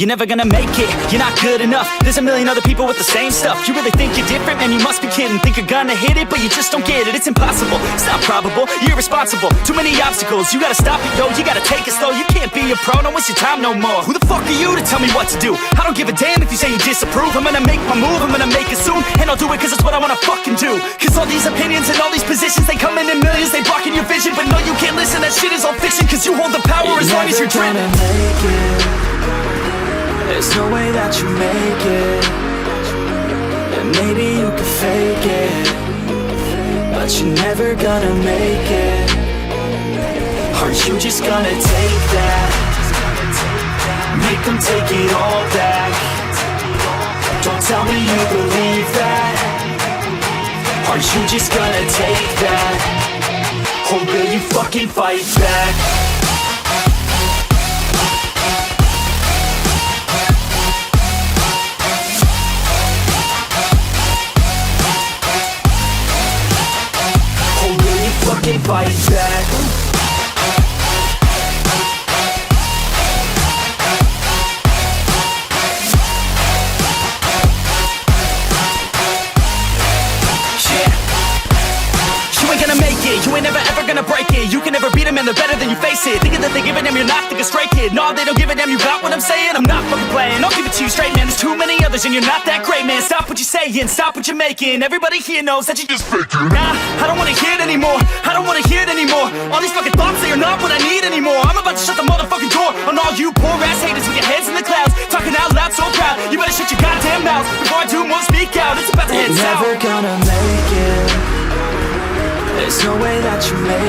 You're never gonna make it, you're not good enough. There's a million other people with the same stuff. You really think you're different? Man, you must be kidding. Think you're gonna hit it, but you just don't get it. It's impossible, it's not probable, you're irresponsible. Too many obstacles, you gotta stop it, yo. You gotta take it slow, you can't be a pro. Don't waste your time no more. Who the fuck are you to tell me what to do? I don't give a damn if you say you disapprove. I'm gonna make my move, I'm gonna make it soon. And I'll do it cause it's what I wanna fucking do. Cause all these opinions and all these positions, they come in millions, they blocking your vision. But no, you can't listen, that shit is all fiction. Cause you hold the power as long as you're driven. There's no way that you make it. And maybe you could fake it, but you're never gonna make it. Aren't you just gonna take that? Make them take it all back. Don't tell me you believe that. Aren't you just gonna take that? Or will you fucking fight back? Fight back. You ain't gonna make it, you ain't never ever gonna break it. You can never beat them and they're better than you face it. Thinking that they give a damn, you're not thinking straight, kid. No, they don't give a damn, you got what I'm saying? I'm not fucking playing, I'll give it to you straight, man. There's too many others and you're not that great, man. Stop what you're saying, stop what you're making. Everybody here knows that you just faking. Nah, I don't wanna hear it anymore, I don't wanna hear it anymore. All these fucking thoughts, they are not what I need anymore. I'm about to shut the motherfucking door on all you poor ass haters with your heads in the clouds, talking out loud so proud. You better shut your goddamn mouth before I do more speak out. It's about to head south. You're never gonna make it. There's no way that you make